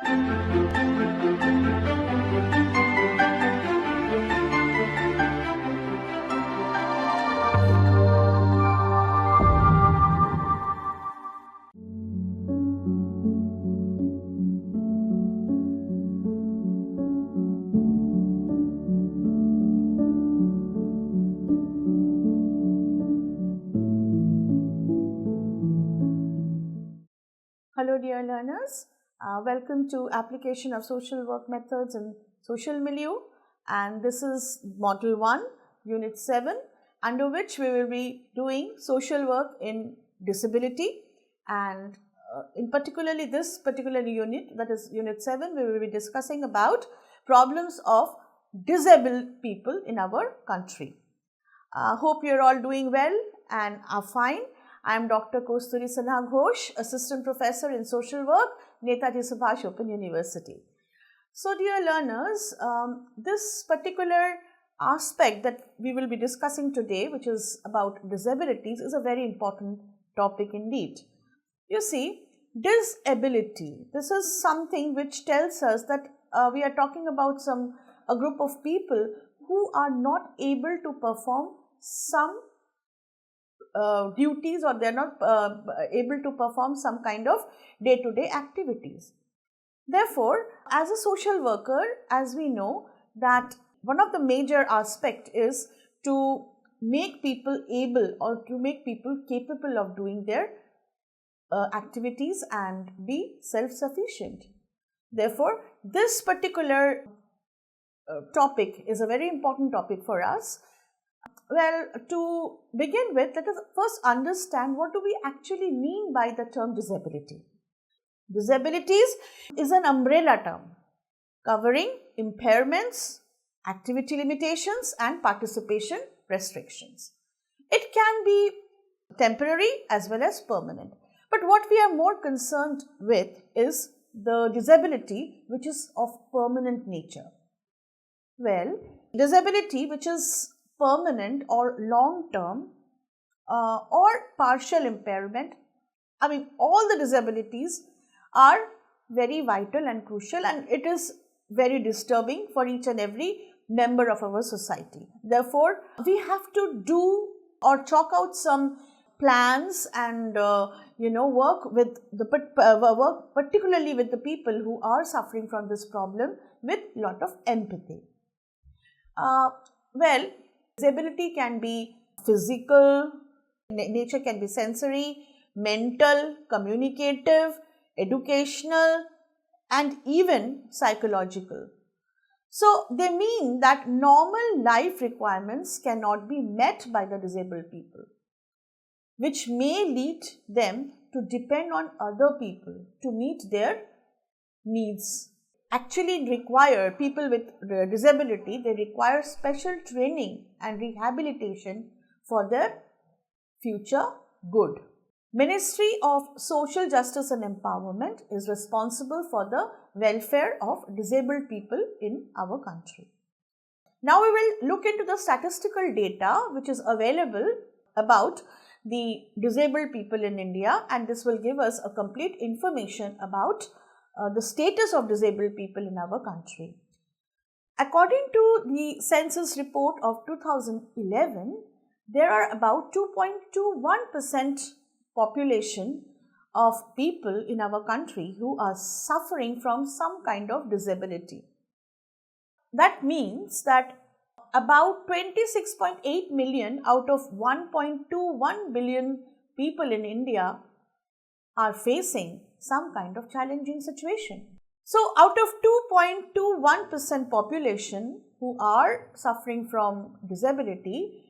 Hello dear learners, welcome to application of social work methods in social milieu, and this is module 1 unit 7, under which we will be doing social work in disability, and in particularly this particular unit, that is unit 7, we will be discussing about problems of disabled people in our country. Hope you are all doing well and are fine. I am Dr. Kasturi Sinha Ghosh, Assistant Professor in Social Work, Netaji Subhash Open University. So dear learners, this particular aspect that we will be discussing today, which is about disabilities, is a very important topic indeed. You see, disability, this is something which tells us that we are talking about a group of people who are not able to perform some duties, or they are not able to perform some kind of day-to-day activities. Therefore, as a social worker, as we know that one of the major aspects is to make people able or to make people capable of doing their activities and be self-sufficient. Therefore, this particular topic is a very important topic for us. Well, to begin with, let us first understand what do we actually mean by the term disability. Disabilities is an umbrella term covering impairments, activity limitations and participation restrictions. It can be temporary as well as permanent. But what we are more concerned with is the disability which is of permanent nature. Well, disability which is permanent or long term or partial impairment, I mean all the disabilities are very vital and crucial, and it is very disturbing for each and every member of our society. Therefore, we have to do or chalk out some plans and work with work particularly with the people who are suffering from this problem with lot of empathy. Well, disability can be physical, nature can be sensory, mental, communicative, educational and even psychological. So, they mean that normal life requirements cannot be met by the disabled people, which may lead them to depend on other people to meet their needs. Actually require people with disability, they require special training and rehabilitation for their future good. Ministry of Social Justice and Empowerment is responsible for the welfare of disabled people in our country. Now we will look into the statistical data which is available about the disabled people in India, and this will give us a complete information about the status of disabled people in our country. According to the census report of 2011, there are about 2.21% population of people in our country who are suffering from some kind of disability. That means that about 26.8 million out of 1.21 billion people in India are facing some kind of challenging situation. So, out of 2.21% population who are suffering from disability,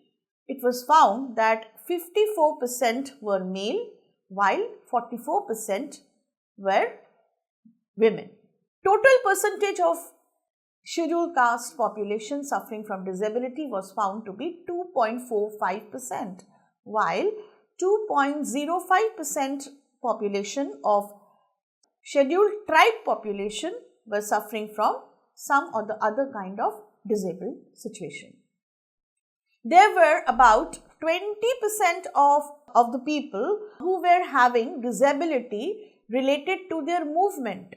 it was found that 54% were male while 44% were women. Total percentage of scheduled caste population suffering from disability was found to be 2.45%, while 2.05% population of scheduled tribe population were suffering from some or the other kind of disabled situation. There were about 20% of the people who were having disability related to their movement,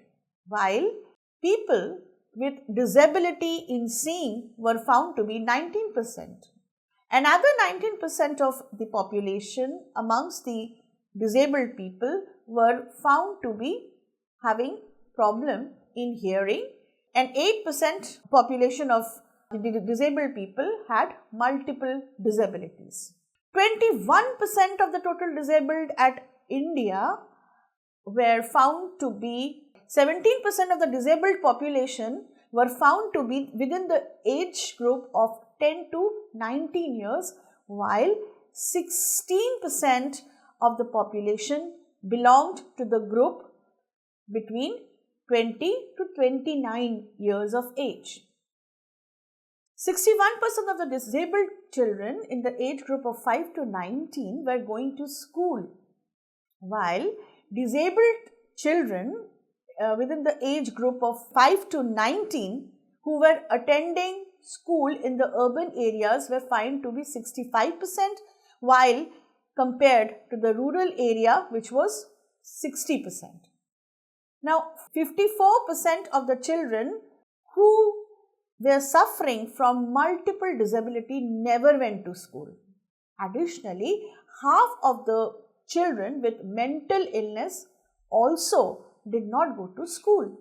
while people with disability in seeing were found to be 19%. Another 19% of the population amongst the disabled people were found to be having problem in hearing, and 8% population of the disabled people had multiple disabilities. 21% of the total disabled at India were found to be 17% of the disabled population were found to be within the age group of 10 to 19 years, while 16% of the population belonged to the group between 20 to 29 years of age. 61% of the disabled children in the age group of 5 to 19 were going to school, while disabled children within the age group of 5 to 19 who were attending school in the urban areas were found to be 65%, while compared to the rural area, which was 60%. Now, 54% of the children who were suffering from multiple disability never went to school. Additionally, half of the children with mental illness also did not go to school.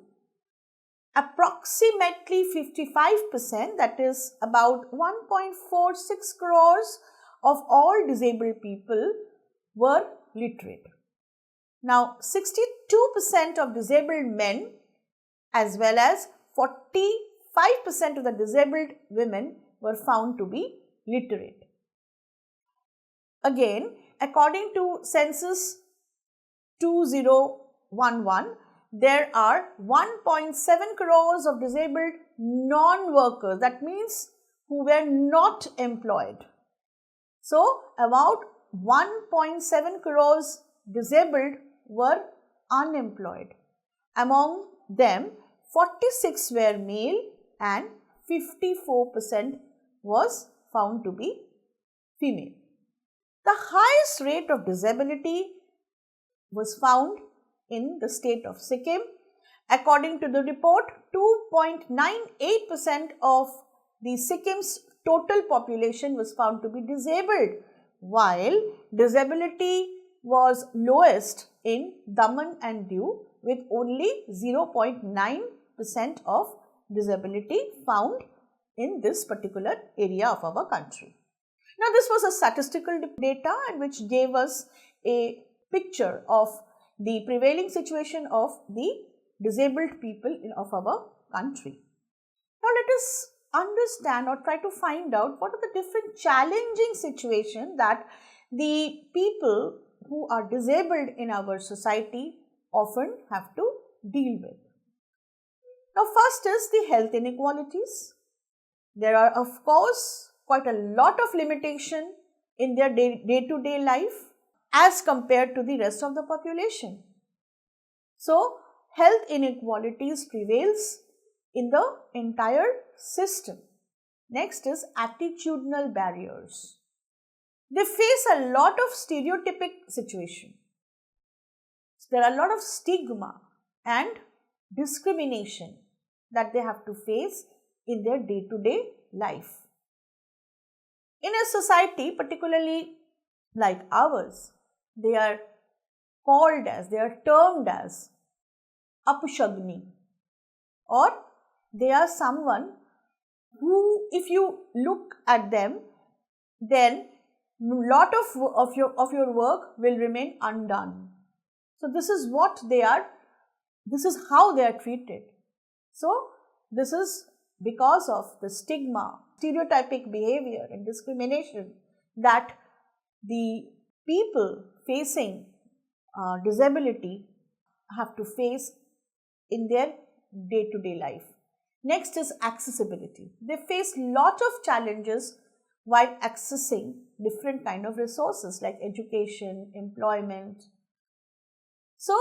Approximately 55%, that is about 1.46 crores of all disabled people were literate. Now, 62% of disabled men as well as 45% of the disabled women were found to be literate. Again, according to Census 2011, there are 1.7 crores of disabled non-workers, that means who were not employed. So, about 1.7 crores disabled were unemployed. Among them, 46 were male and 54% was found to be female. The highest rate of disability was found in the state of Sikkim. According to the report, 2.98% of the Sikkim's total population was found to be disabled, while disability was lowest in Daman and Diu with only 0.9% of disability found in this particular area of our country. Now, this was a statistical data and which gave us a picture of the prevailing situation of the disabled people of our country. Now, let us understand or try to find out what are the different challenging situations that the people who are disabled in our society often have to deal with. Now, first is the health inequalities. There are, of course, quite a lot of limitation in their day-to-day life as compared to the rest of the population. So, health inequalities prevails in the entire system. Next is attitudinal barriers. They face a lot of stereotypic situation. There are a lot of stigma and discrimination that they have to face in their day-to-day life. In a society, particularly like ours, they are called as, they are termed as apshagni, or they are someone who, if you look at them, then lot of your work will remain undone. So, this is what they are, this is how they are treated. So, this is because of the stigma, stereotypic behavior and discrimination that the people facing disability have to face in their day-to-day life. Next is accessibility. They face lot of challenges while accessing different kind of resources like education, employment. So,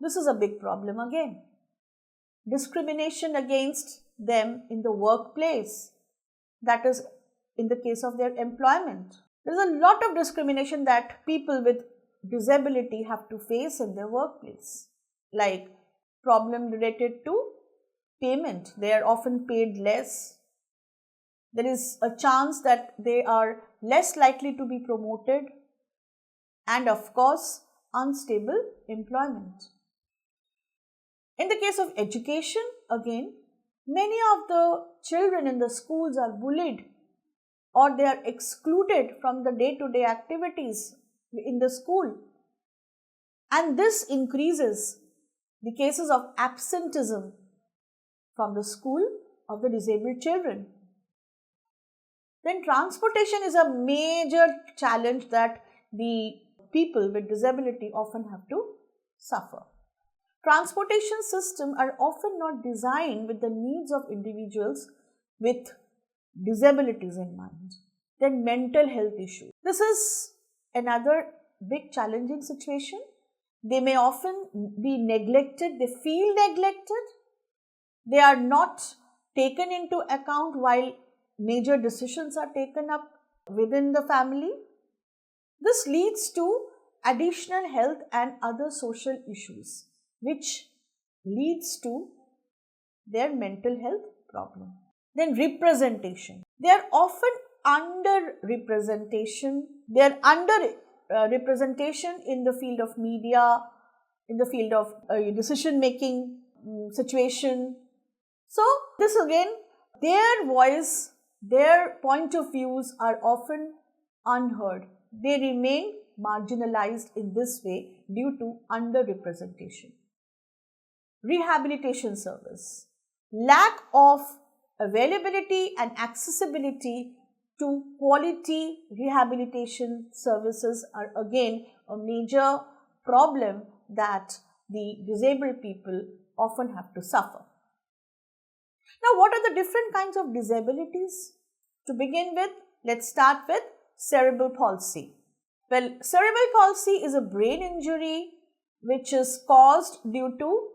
this is a big problem again. Discrimination against them in the workplace, that is in the case of their employment. There is a lot of discrimination that people with disability have to face in their workplace, like problem related to payment. They are often paid less. There is a chance that they are less likely to be promoted, and of course, unstable employment. In the case of education, again, many of the children in the schools are bullied or they are excluded from the day-to-day activities in the school. And this increases the cases of absenteeism from the school of the disabled children. Then transportation is a major challenge that the people with disability often have to suffer. Transportation systems are often not designed with the needs of individuals with disabilities in mind. Then mental health issues. This is another big challenging situation. They may often be neglected, they feel neglected, they are not taken into account while major decisions are taken up within the family. This leads to additional health and other social issues, which leads to their mental health problem. Then representation. They are often under representation. They are under representation in the field of media, in the field of decision making situation. So this again, their voice, their point of views are often unheard. They remain marginalized in this way due to under-representation. Rehabilitation service. Lack of availability and accessibility to quality rehabilitation services are again a major problem that the disabled people often have to suffer. Now, what are the different kinds of disabilities? To begin with, let's start with cerebral palsy. Well, cerebral palsy is a brain injury which is caused due to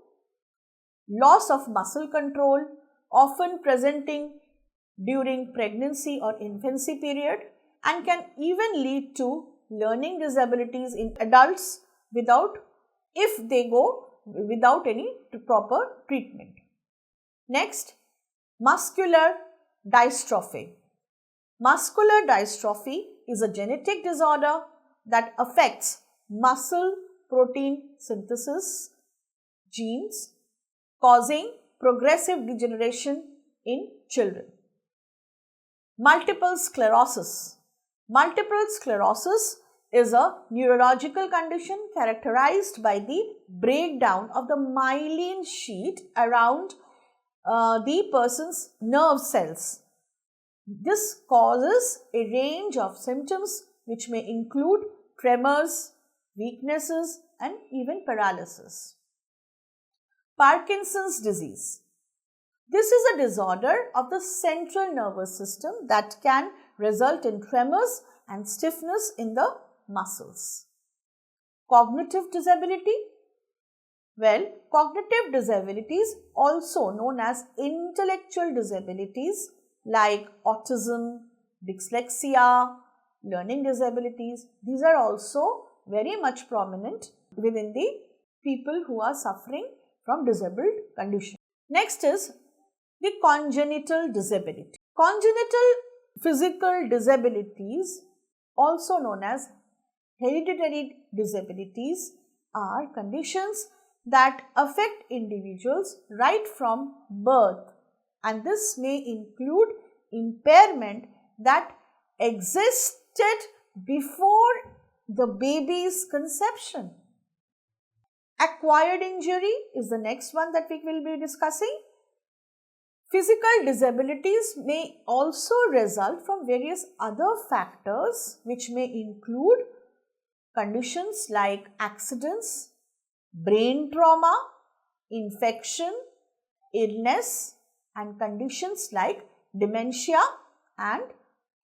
loss of muscle control, often presenting during pregnancy or infancy period, and can even lead to learning disabilities in adults if they go without any proper treatment. Next, muscular dystrophy. Muscular dystrophy is a genetic disorder that affects muscle protein synthesis genes, causing progressive degeneration in children. Multiple sclerosis. Multiple sclerosis is a neurological condition characterized by the breakdown of the myelin sheet around the person's nerve cells. This causes a range of symptoms which may include tremors, weaknesses, and even paralysis. Parkinson's disease. This is a disorder of the central nervous system that can result in tremors and stiffness in the muscles. Cognitive disability. Well, cognitive disabilities, also known as intellectual disabilities like autism, dyslexia, learning disabilities, these are also very much prominent within the people who are suffering from disabled condition. Next is the congenital disability. Congenital physical disabilities, also known as hereditary disabilities, are conditions that affect individuals right from birth, and this may include impairment that existed before the baby's conception. Acquired injury is the next one that we will be discussing. Physical disabilities may also result from various other factors which may include conditions like accidents, brain trauma, infection, illness, and conditions like dementia and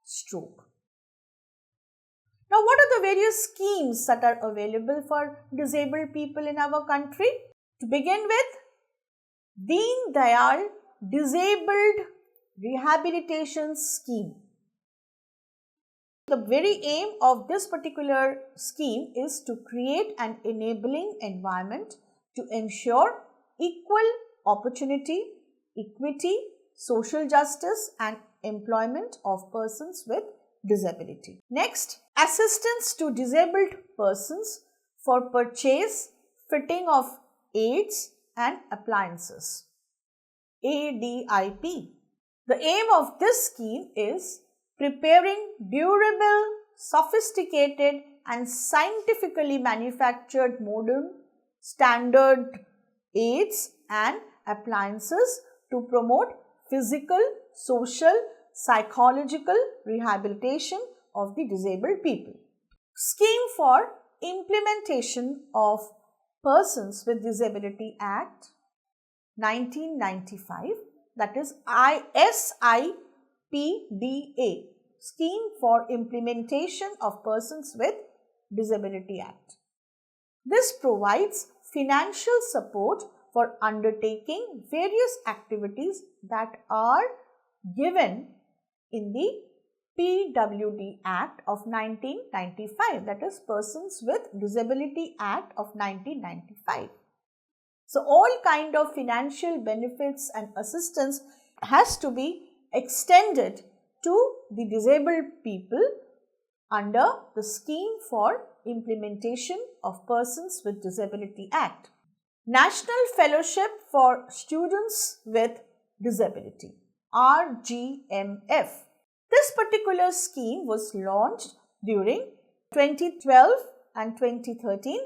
stroke. Now, what are the various schemes that are available for disabled people in our country? To begin with, Deen Dayal Disabled Rehabilitation Scheme. The very aim of this particular scheme is to create an enabling environment to ensure equal opportunity, equity, social justice and employment of persons with disability. Next, assistance to disabled persons for purchase, fitting of aids and appliances. ADIP. The aim of this scheme is preparing durable, sophisticated and scientifically manufactured modern standard aids and appliances to promote physical, social, psychological rehabilitation of the disabled people. Scheme for implementation of Persons with Disability Act 1995, that is ISIPDA, Scheme for Implementation of Persons with Disability Act. This provides financial support for undertaking various activities that are given in the PWD Act of 1995, that is Persons with Disability Act of 1995. So, all kind of financial benefits and assistance has to be extended to the disabled people under the Scheme for Implementation of Persons with Disability Act. National Fellowship for Students with Disability, RGMF. This particular scheme was launched during 2012 and 2013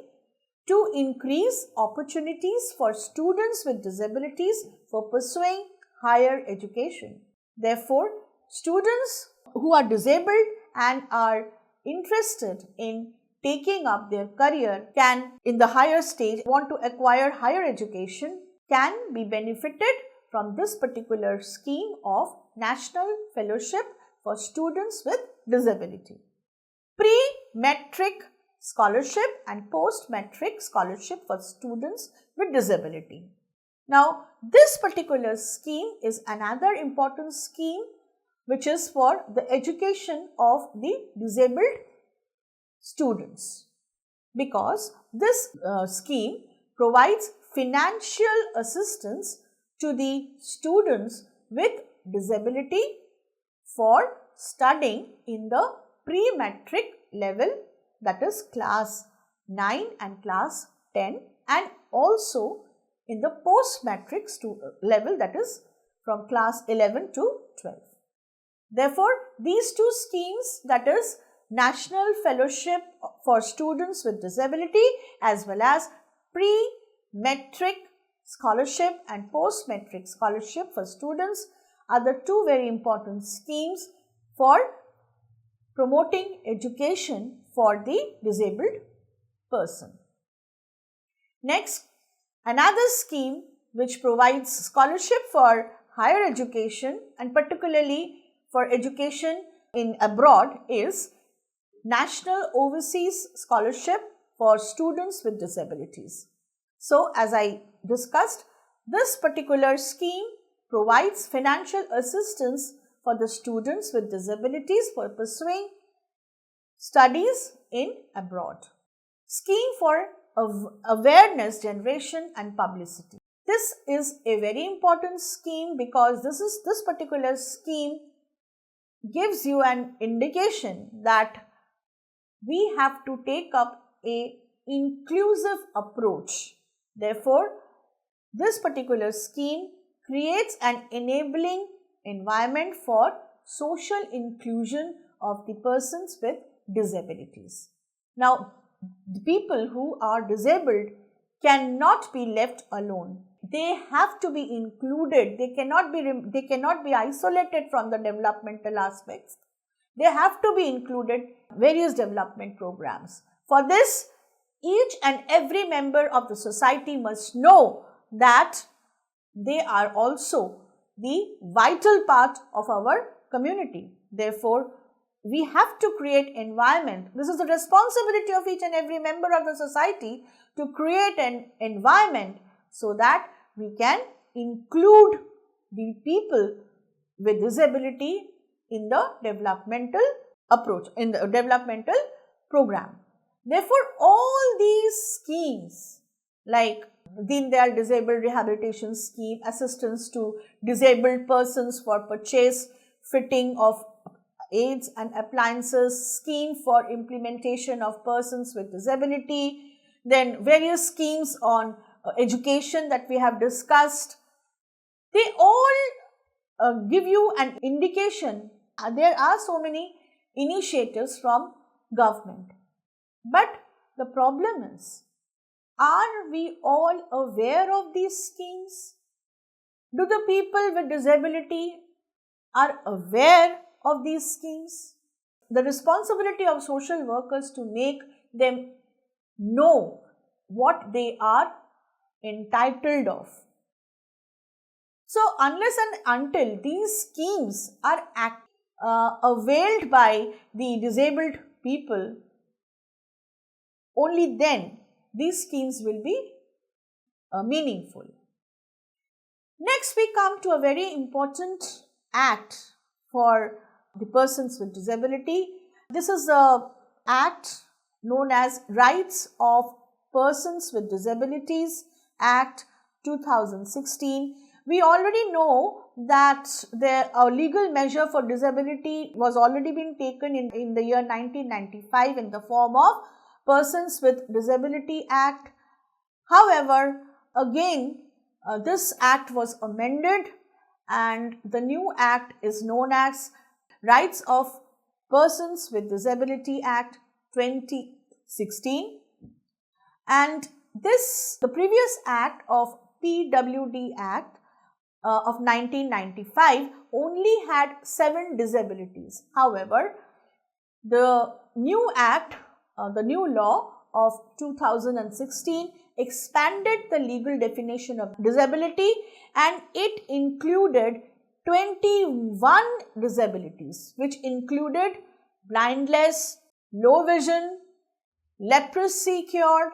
to increase opportunities for students with disabilities for pursuing higher education. Therefore, students who are disabled and are interested in taking up their career can, in the higher stage, want to acquire higher education, can be benefited from this particular scheme of National Fellowship for Students with Disability. Pre-metric scholarship and post-metric scholarship for students with disability. Now, this particular scheme is another important scheme which is for the education of the disabled students, because this scheme provides financial assistance to the students with disability for studying in the pre-metric level, that is class 9 and class 10, and also in the post-metric level, that is from class 11 to 12. Therefore, these two schemes, that is National Fellowship for Students with Disability as well as pre-metric scholarship and post-metric scholarship for students, are the two very important schemes for promoting education for the disabled person. Next, another scheme which provides scholarship for higher education and particularly for education in abroad is National Overseas Scholarship for Students with Disabilities. So, as I discussed, this particular scheme provides financial assistance for the students with disabilities for pursuing studies in abroad. Scheme for awareness generation and publicity. This is a very important scheme because this particular scheme gives you an indication that we have to take up a inclusive approach. Therefore, this particular scheme creates an enabling environment for social inclusion of the persons with disabilities. Now, the people who are disabled cannot be left alone. They have to be included. They cannot be isolated from the developmental aspects. They have to be included in various development programs. For this, each and every member of the society must know that they are also the vital part of our community. Therefore, we have to create environment. This is the responsibility of each and every member of the society to create an environment so that we can include the people with disability in the developmental approach, in the developmental program. Therefore, all these schemes like Deen Dayal Disabled Rehabilitation Scheme, assistance to disabled persons for purchase, fitting of aids and appliances, scheme for implementation of persons with disability, then various schemes on education that we have discussed. They all give you an indication. There are so many initiatives from government. But the problem is, are we all aware of these schemes? Do the people with disability are aware of these schemes? The responsibility of social workers to make them know what they are entitled of. So, unless and until these schemes are availed by the disabled people, only then these schemes will be meaningful. Next, we come to a very important act for the persons with disability. This is the act known as Rights of Persons with Disabilities Act 2016. We already know that a legal measure for disability was already been taken in the year 1995 in the form of Persons with Disability Act. However, again, this act was amended and the new act is known as Rights of Persons with Disability Act 2016. And the previous act of PWD Act of 1995 only had 7 disabilities. However, the new act, the new law of 2016 expanded the legal definition of disability and it included 21 disabilities, which included blindness, low vision, leprosy cured,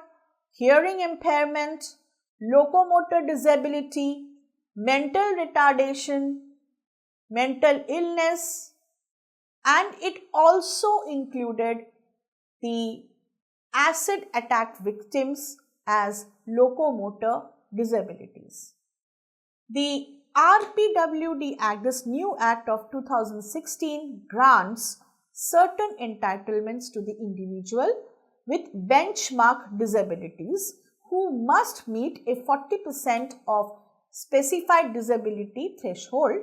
hearing impairment, locomotor disability, mental retardation, mental illness, and it also included the acid attack victims as locomotor disabilities. The RPWD Act, this new act of 2016, grants certain entitlements to the individual with benchmark disabilities who must meet a 40% of specified disability threshold,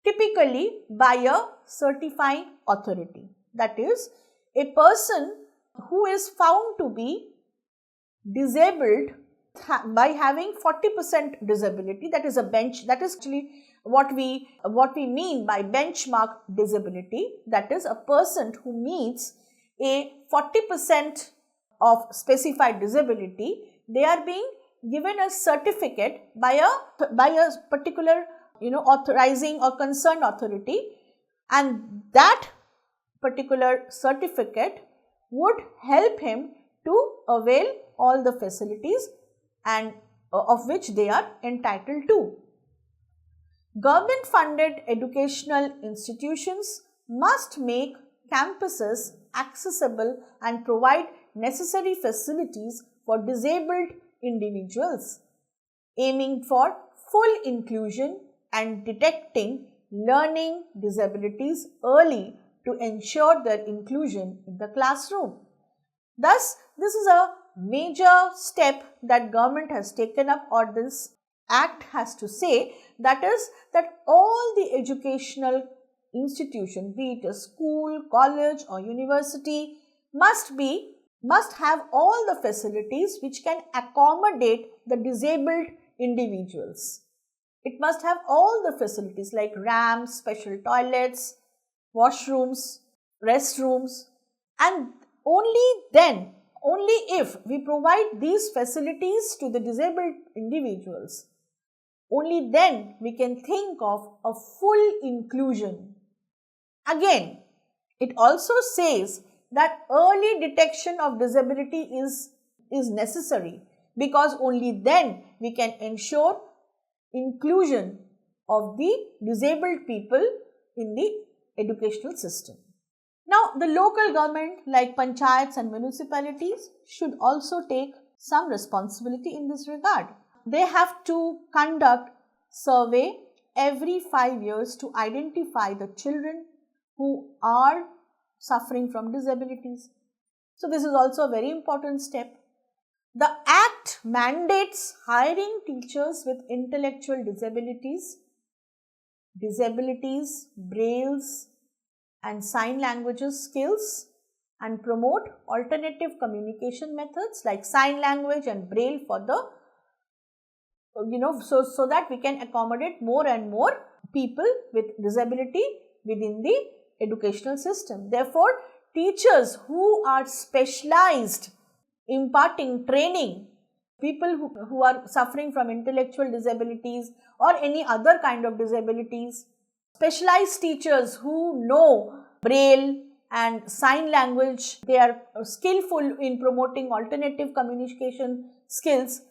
typically by a certifying authority. That is, a person who is found to be disabled by having 40% disability, that is actually what we mean by benchmark disability. That is, a person who meets a 40% of specified disability, they are being given a certificate by a particular authorizing or concerned authority, and that particular certificate would help him to avail all the facilities and of which they are entitled to. Government funded educational institutions must make campuses accessible and provide necessary facilities for disabled individuals, aiming for full inclusion and detecting learning disabilities early to ensure their inclusion in the classroom. Thus, this is a major step that government has taken up, or this act has to say, that is that all the educational institution, be it a school, college or university, must have all the facilities which can accommodate the disabled individuals. It must have all the facilities like ramps, special toilets, washrooms, restrooms, and only if we provide these facilities to the disabled individuals, only then we can think of a full inclusion. Again, it also says that early detection of disability is necessary, because only then we can ensure inclusion of the disabled people in the educational system. Now, the local government like panchayats and municipalities should also take some responsibility in this regard. they have to conduct survey every 5 years to identify the children who are suffering from disabilities. So this is also a very important step. The Act mandates hiring teachers with intellectual disabilities, brailles and sign languages skills, and promote alternative communication methods like sign language and braille for the, so that we can accommodate more and more people with disability within the educational system. Therefore, teachers who are specialized imparting training, people who are suffering from intellectual disabilities or any other kind of disabilities, specialized teachers who know braille and sign language, they are skillful in promoting alternative communication skills,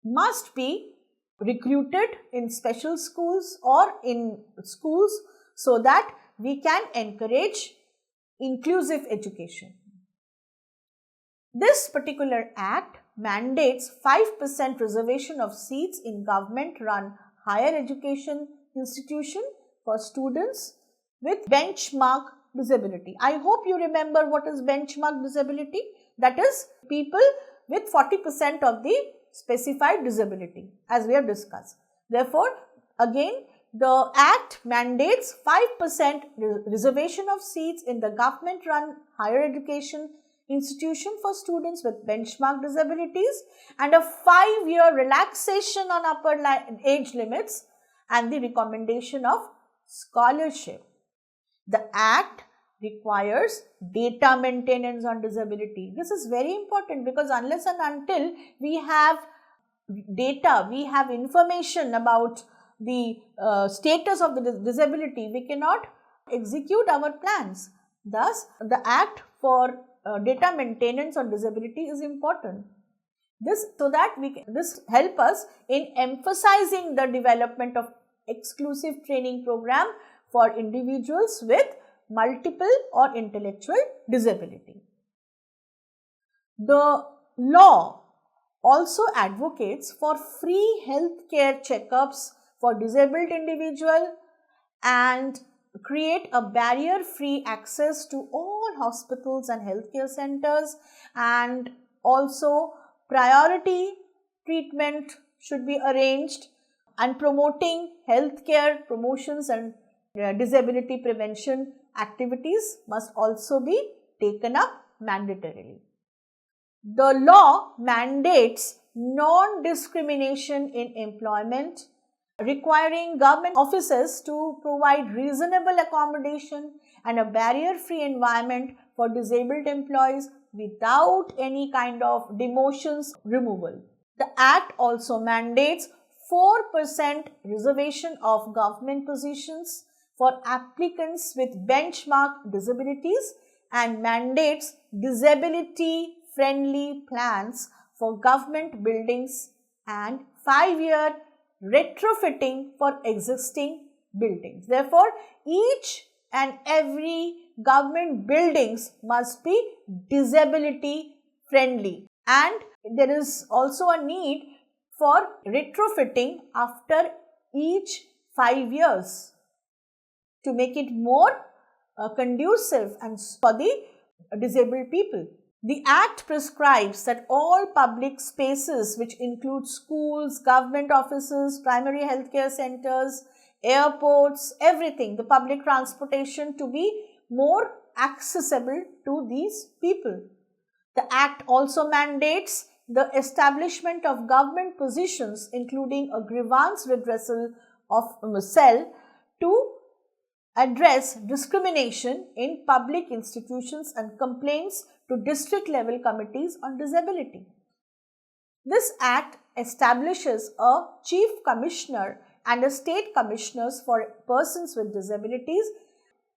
must be recruited in special schools or in schools so that we can encourage inclusive education. This particular act mandates 5% reservation of seats in government-run higher education institution for students with benchmark disability. I hope you remember what is benchmark disability. That is people with 40% of the specified disability, as we have discussed. Therefore, again, the Act mandates 5% reservation of seats in the government-run higher education institution for students with benchmark disabilities and a 5-year relaxation on upper age limits and the recommendation of scholarship. The Act requires data maintenance on disability. This is very important because unless and until we have data, we have information about the status of the disability, we cannot execute our plans. Thus, the Act for data maintenance on disability is important. This help us in emphasizing the development of exclusive training program for individuals with multiple or intellectual disability. The law also advocates for free healthcare checkups for disabled individual and create a barrier-free access to all hospitals and healthcare centers, and also priority treatment should be arranged, and promoting healthcare promotions and disability prevention activities must also be taken up mandatorily. The law mandates non-discrimination in employment, requiring government offices to provide reasonable accommodation and a barrier-free environment for disabled employees without any kind of demotions removal. The Act also mandates 4% reservation of government positions for applicants with benchmark disabilities and mandates disability-friendly plans for government buildings and 5-year retrofitting for existing buildings. Therefore, each and every government buildings must be disability friendly, and there is also a need for retrofitting after each 5 years to make it more conducive and for the disabled people. The Act prescribes that all public spaces, which include schools, government offices, primary healthcare centers, airports, everything, the public transportation, to be more accessible to these people. The Act also mandates the establishment of government positions, including a grievance redressal cell, to address discrimination in public institutions and complaints to district level committees on disability. This Act establishes a chief commissioner and a state commissioners for persons with disabilities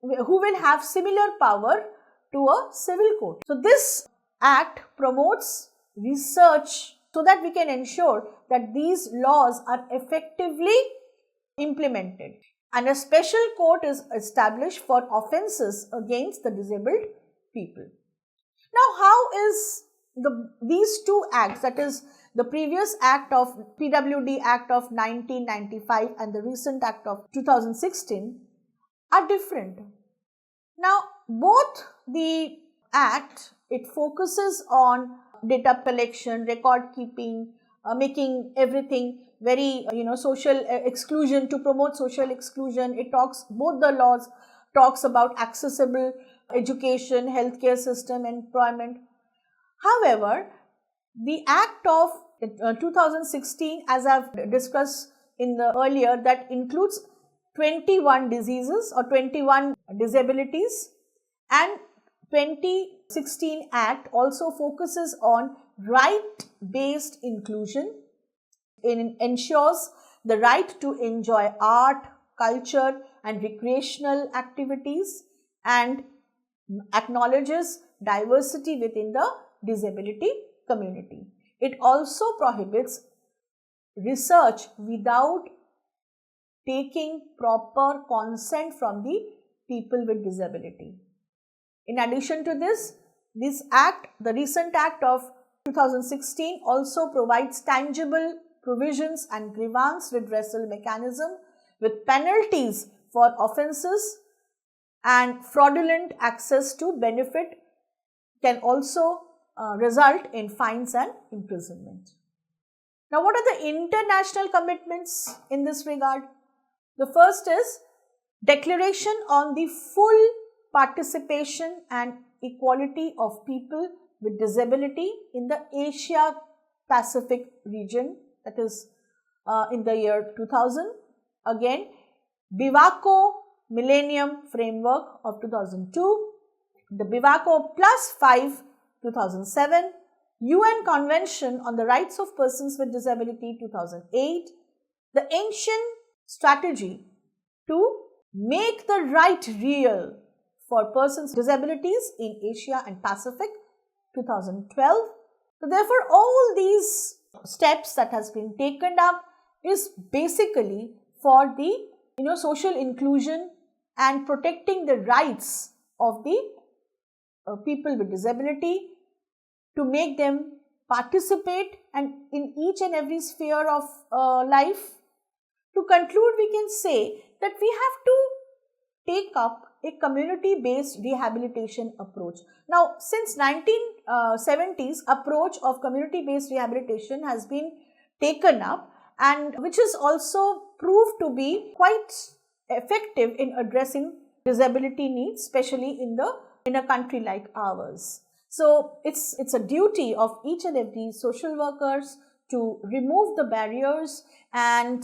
who will have similar power to a civil court. So this Act promotes research so that we can ensure that these laws are effectively implemented, and a special court is established for offences against the disabled people. Now, how is these two acts, that is the previous act of PWD Act of 1995 and the recent act of 2016 are different. Now, both the act, it focuses on data collection, record keeping, making everything very, social exclusion, to promote social exclusion. It talks, both the laws talks about accessible education, healthcare system, employment. However, the act of 2016, as I've discussed in the earlier, that includes 21 diseases or 21 disabilities, and 2016 Act also focuses on right-based inclusion. It ensures the right to enjoy art, culture and recreational activities, and acknowledges diversity within the disability community. It also prohibits research without taking proper consent from the people with disability. In addition to this act, the recent act of 2016 also provides tangible provisions and grievance redressal mechanism with penalties for offences, and fraudulent access to benefit can also result in fines and imprisonment. Now, what are the international commitments in this regard? The first is Declaration on the Full Participation and Equality of People with Disability in the Asia Pacific region, that is in the year 2000. Again, BIVACO Millennium Framework of 2002, the BIVACO Plus 5 2007, UN Convention on the Rights of Persons with Disability 2008, the Ancient Strategy to Make the Right Real for Persons with Disabilities in Asia and Pacific 2012. So therefore, all these steps that has been taken up is basically for the social inclusion and protecting the rights of the people with disability, to make them participate and in each and every sphere of life. To conclude, we can say that we have to take up a community-based rehabilitation approach. Now, since 1970s, approach of community-based rehabilitation has been taken up, and which is also proved to be quite effective in addressing disability needs, especially in a country like ours. So it's a duty of each and every social workers to remove the barriers and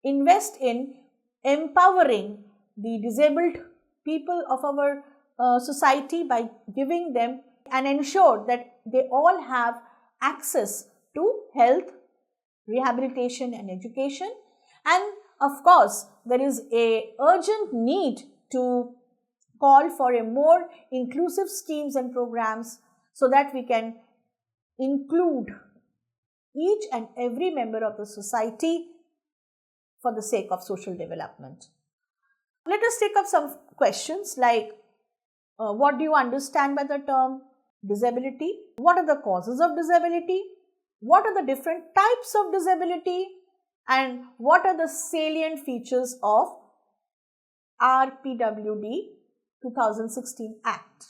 invest in empowering the disabled people of our society by giving them and ensure that they all have access to health, rehabilitation and education. And of course, there is a urgent need to call for a more inclusive schemes and programs so that we can include each and every member of the society for the sake of social development. Let us take up some questions like what do you understand by the term disability? What are the causes of disability? What are the different types of disability? And what are the salient features of RPWD 2016 Act?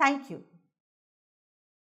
Thank you.